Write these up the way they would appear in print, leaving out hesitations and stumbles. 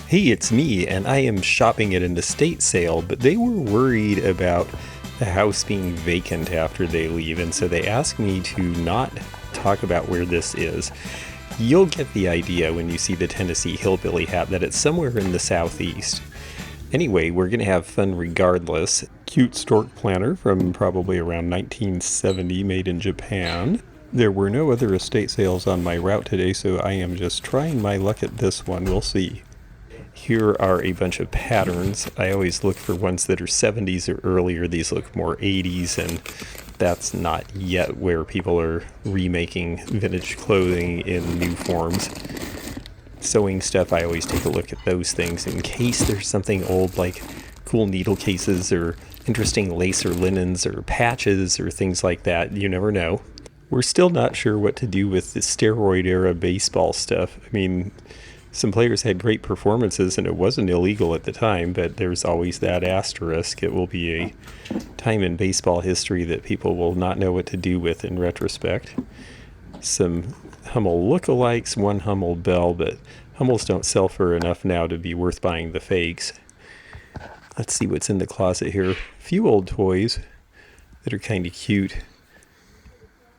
Hey, it's me, and I am shopping at an estate sale, but they were worried about the house being vacant after they leave, and so they asked me to not talk about where this is. You'll get the idea when you see the Tennessee hillbilly hat that it's somewhere in the southeast. Anyway, we're going to have fun regardless. Cute stork planter from probably around 1970, made in Japan. There were no other estate sales on my route today, so I am just trying my luck at this one. We'll see. Here are a bunch of patterns. I always look for ones that are 70s or earlier. These look more 80s, and that's not yet where people are remaking vintage clothing in new forms. Sewing stuff, I always take a look at those things in case there's something old like cool needle cases or interesting lace or linens or patches or things like that. You never know. We're still not sure what to do with the steroid era baseball stuff. I mean, some players had great performances and it wasn't illegal at the time, but there's always that asterisk. It will be a time in baseball history that people will not know what to do with in retrospect. Some Hummel lookalikes, one Hummel Bell, but Hummels don't sell for enough now to be worth buying the fakes. Let's see what's in the closet here. A few old toys that are kind of cute.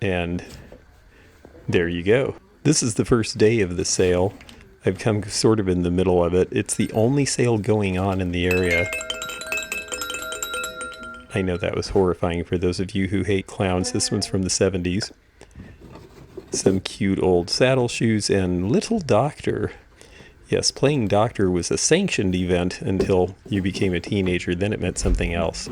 And there you go. This is the first day of the sale. I've come sort of in the middle of it. It's the only sale going on in the area. I know that was horrifying for those of you who hate clowns. This one's from the 70s. Some cute old saddle shoes and Little Doctor. Yes, playing doctor was a sanctioned event until you became a teenager. Then it meant something else.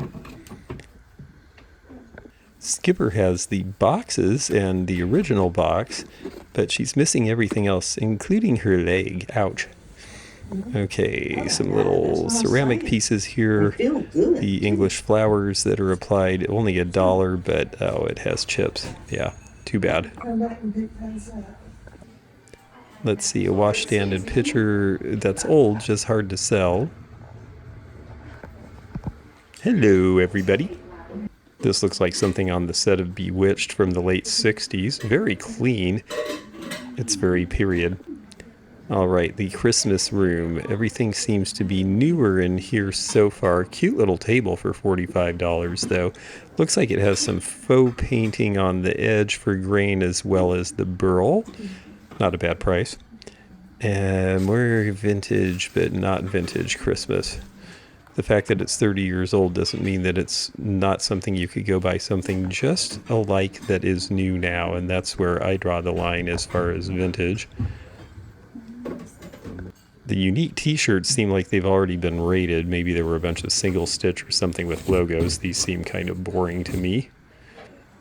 Skipper has the boxes and the original box, but she's missing everything else, including her leg. Ouch. Okay, some little ceramic pieces here. The English flowers that are applied, only $1, but oh, it has chips. Yeah, too bad. Let's see, a washstand and pitcher that's old, just hard to sell. Hello, everybody. This looks like something on the set of Bewitched from the late 60s. Very clean. It's very period. All right, the Christmas room. Everything seems to be newer in here so far. Cute little table for $45, though. Looks like it has some faux painting on the edge for grain as well as the burl. Not a bad price. And more vintage, but not vintage Christmas. The fact that it's 30 years old doesn't mean that it's not something you could go buy something just alike that is new now, and that's where I draw the line as far as vintage. The unique t-shirts seem like they've already been rated. Maybe there were a bunch of single stitch or something with logos. These seem kind of boring to me.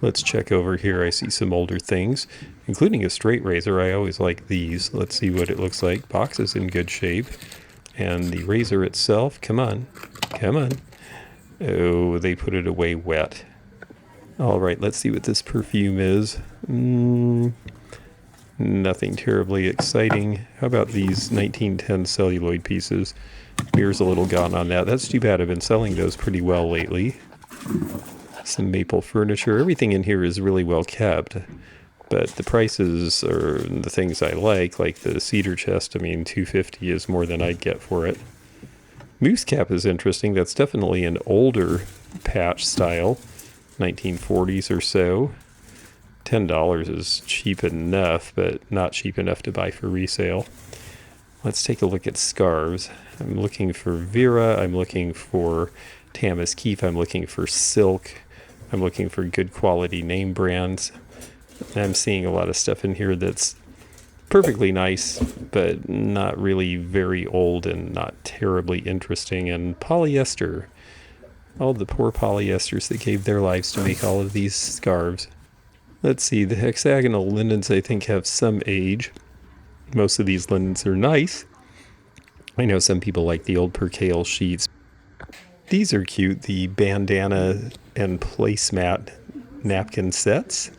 Let's check over here. I see some older things, including a straight razor. I always like these. Let's see what it looks like. Box is in good shape. And the razor itself, come on. Oh, they put it away wet. All right, let's see what this perfume is. Nothing terribly exciting. How about these 1910 celluloid pieces? Mirror's a little gone on that. That's too bad. I've been selling those pretty well lately. Some maple furniture. Everything in here is really well kept. But the prices are the things I like the cedar chest. I mean, $250 is more than I'd get for it. Moose cap is interesting. That's definitely an older patch style, 1940s or so. $10 is cheap enough, but not cheap enough to buy for resale. Let's take a look at scarves. I'm looking for Vera. I'm looking for Thomas Keefe. I'm looking for silk. I'm looking for good quality name brands. I'm seeing a lot of stuff in here that's perfectly nice, but not really very old and not terribly interesting. And polyester. All the poor polyesters that gave their lives to make all of these scarves. Let's see, the hexagonal linens I think have some age. Most of these linens are nice. I know some people like the old percale sheets. These are cute, the bandana and placemat napkin sets.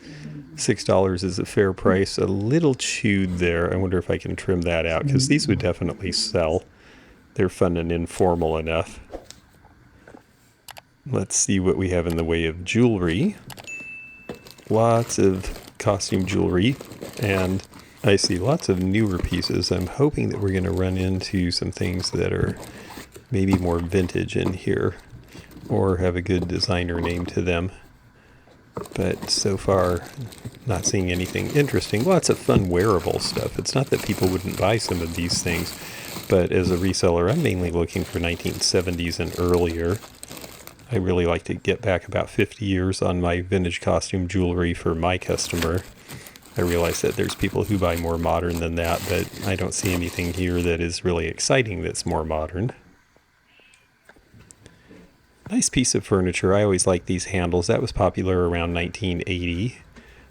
$6 is a fair price. A little chewed there. I wonder if I can trim that out, because these would definitely sell. They're fun and informal enough. Let's see what we have in the way of jewelry. Lots of costume jewelry, and I see lots of newer pieces. I'm hoping that we're going to run into some things that are maybe more vintage in here or have a good designer name to them. But so far, not seeing anything interesting. Lots of fun wearable stuff. It's not that people wouldn't buy some of these things, but as a reseller, I'm mainly looking for 1970s and earlier. I really like to get back about 50 years on my vintage costume jewelry for my customer. I realize that there's people who buy more modern than that, but I don't see anything here that is really exciting that's more modern. Nice piece of furniture. I always like these handles. That was popular around 1980.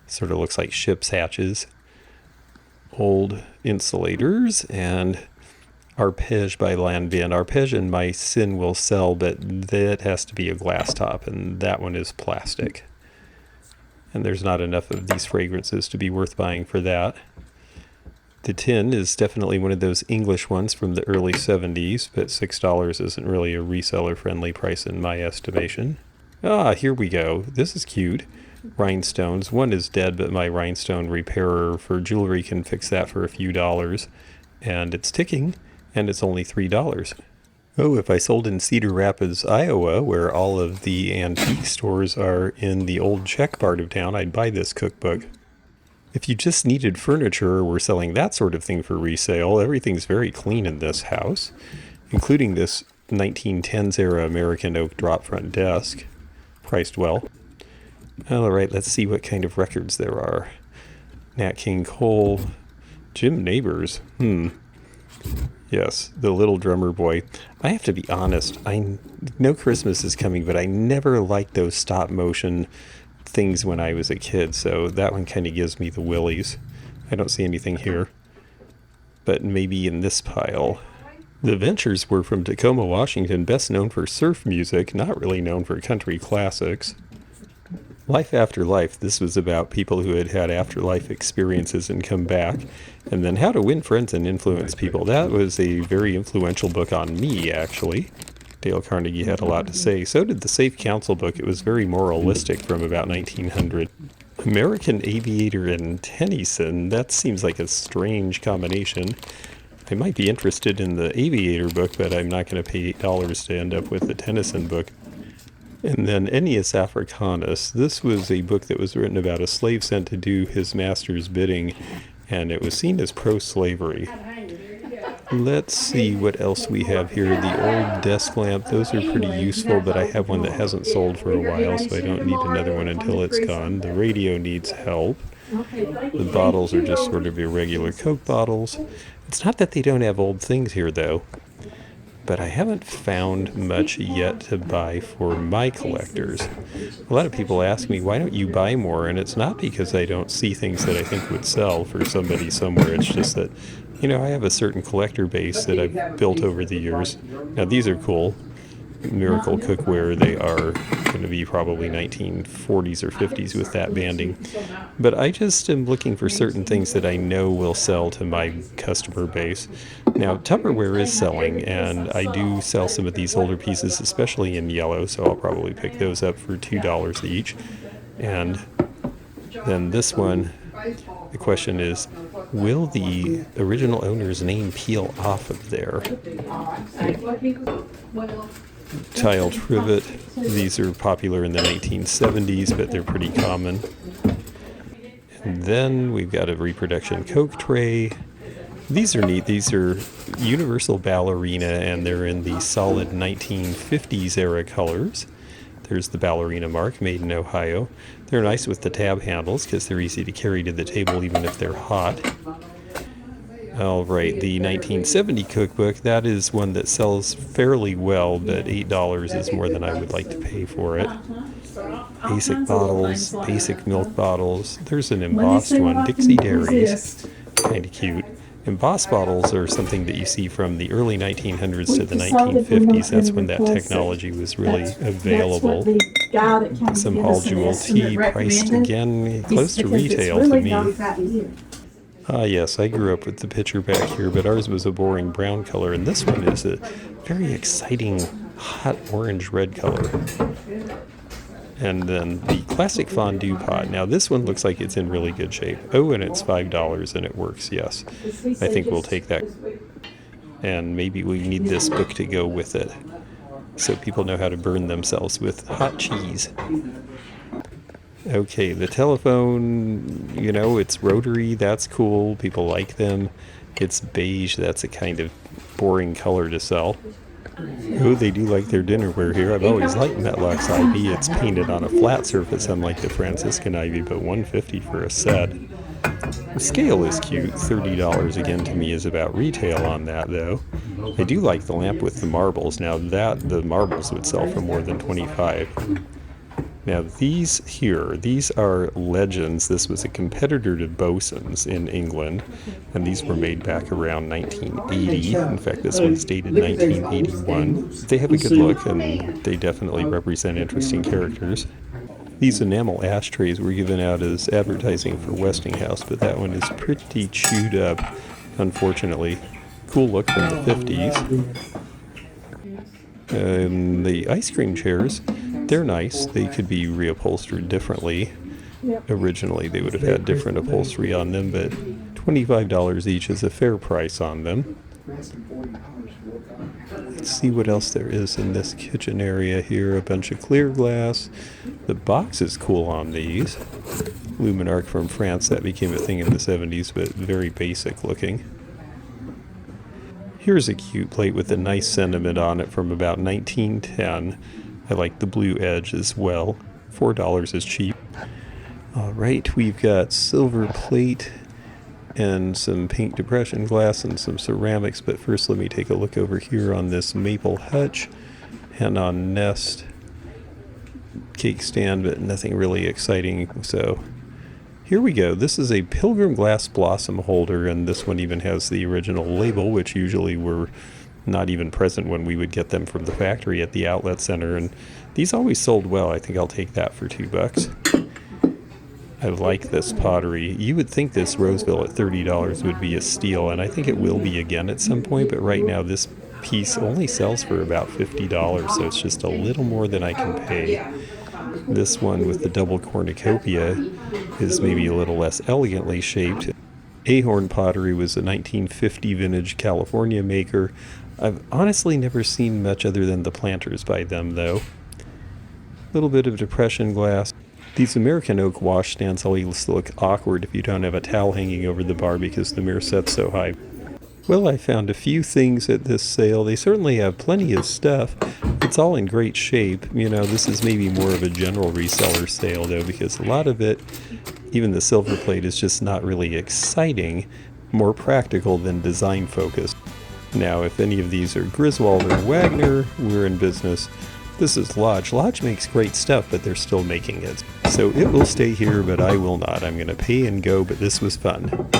Sort of looks like ship's hatches. Old insulators and arpege by Lanvin. Arpege and my Sin will sell, but that has to be a glass top, and that one is plastic. And there's not enough of these fragrances to be worth buying for that. The tin is definitely one of those English ones from the early 70s, but $6 isn't really a reseller-friendly price in my estimation. Ah, here we go. This is cute. Rhinestones. One is dead, but my rhinestone repairer for jewelry can fix that for a few dollars. And it's ticking, and it's only $3. Oh, if I sold in Cedar Rapids, Iowa, where all of the antique stores are in the old Czech part of town, I'd buy this cookbook. If you just needed furniture or were selling that sort of thing for resale, everything's very clean in this house, including this 1910s era American oak drop front desk, priced well. All right, let's see what kind of records there are. Nat King Cole, Jim Nabors, Yes, the Little Drummer Boy. I have to be honest, I know Christmas is coming, but I never liked those stop motion things when I was a kid, so that one kind of gives me the willies. I don't see anything here, but maybe in this pile. The Ventures were from Tacoma, Washington, best known for surf music, not really known for country classics. Life After Life, this was about people who had had afterlife experiences and come back. And then How to Win Friends and Influence People. That was a very influential book on me, actually. Dale Carnegie had a lot to say. So did the Safe Counsel book. It was very moralistic from about 1900. American Aviator and Tennyson, that seems like a strange combination. I might be interested in the Aviator book, but I'm not going to pay $8 to end up with the Tennyson book. And then Ennius Africanus. This was a book that was written about a slave sent to do his master's bidding, and it was seen as pro-slavery. Let's see what else we have here. The old desk lamp. Those are pretty useful, but I have one that hasn't sold for a while, so I don't need another one until it's gone. The radio needs help. The bottles are just sort of irregular Coke bottles. It's not that they don't have old things here, though. But I haven't found much yet to buy for my collectors. A lot of people ask me, why don't you buy more? And it's not because I don't see things that I think would sell for somebody somewhere. It's just that, I have a certain collector base that I've built over the years. Now, these are cool. Miracle cookware, they are going to be probably 1940s or 50s with that banding. But I just am looking for certain things that I know will sell to my customer base. Now, Tupperware is selling, and I do sell some of these older pieces, especially in yellow, so I'll probably pick those up for $2 each. And then this one, the question is, will the original owner's name peel off of there? Tile trivet. These are popular in the 1970s, but they're pretty common. And then we've got a reproduction Coke tray. These are neat. These are Universal Ballerina, and they're in the solid 1950s era colors. There's the ballerina mark, made in Ohio. They're nice with the tab handles because they're easy to carry to the table even if they're hot. All right, the 1970 cookbook, that is one that sells fairly well, but $8 is more than I would like to pay for it. Basic bottles, basic milk bottles. There's an embossed one, Dixie Dairies, kind of cute. Embossed bottles are something that you see from the early 1900s to the 1950s. That's when that technology was really available. Some Hall Jewel tea, priced again close to retail to me. Ah, yes, I grew up with the picture back here, but ours was a boring brown color, and this one is a very exciting hot orange-red color. And then the classic fondue pot. Now this one looks like it's in really good shape. Oh, and it's $5 and it works, yes. I think we'll take that. And maybe we need this book to go with it, so people know how to burn themselves with hot cheese. Okay, the telephone, you know, it's rotary, that's cool, people like them. It's beige, that's a kind of boring color to sell. Oh, they do like their dinnerware here. I've always liked Metlux Ivy. It's painted on a flat surface, unlike the Franciscan Ivy, but $150 for a set. The scale is cute. $30 again to me is about retail on that, though. I do like the lamp with the marbles. Now the marbles would sell for more than $25. Now these here, these are Legends. This was a competitor to Bosun's in England, and these were made back around 1980. In fact, this one's dated 1981. They have a good look, and they definitely represent interesting characters. These enamel ashtrays were given out as advertising for Westinghouse, but that one is pretty chewed up, unfortunately. Cool look from the 50s. The ice cream chairs, they're nice. They could be reupholstered differently. Originally, they would have had different upholstery on them, but $25 each is a fair price on them. Let's see what else there is in this kitchen area here. A bunch of clear glass. The box is cool on these. Luminarc from France, that became a thing in the 70s, but very basic looking. Here's a cute plate with a nice sentiment on it from about 1910. I like the blue edge as well. $4 is cheap. Alright, we've got silver plate and some paint depression glass and some ceramics, but first let me take a look over here on this maple hutch and on Nest cake stand, but nothing really exciting. So here we go. This is a Pilgrim Glass blossom holder, and this one even has the original label, which usually were not even present when we would get them from the factory at the outlet center, and these always sold well. I think I'll take that for $2. I like this pottery. You would think this Roseville at $30 would be a steal, and I think it will be again at some point, but right now this piece only sells for about $50, so it's just a little more than I can pay. This one with the double cornucopia is maybe a little less elegantly shaped. Ahorn Pottery was a 1950 vintage California maker. I've honestly never seen much other than the planters by them, though. A little bit of depression glass. These American oak washstands always look awkward if you don't have a towel hanging over the bar because the mirror set's so high. Well, I found a few things at this sale. They certainly have plenty of stuff. It's all in great shape. You know, this is maybe more of a general reseller sale, though, because a lot of it, even the silver plate, is just not really exciting, more practical than design focused. Now, if any of these are Griswold or Wagner, we're in business. This is Lodge. Lodge makes great stuff, but they're still making it. So it will stay here, but I will not. I'm going to pay and go, but this was fun.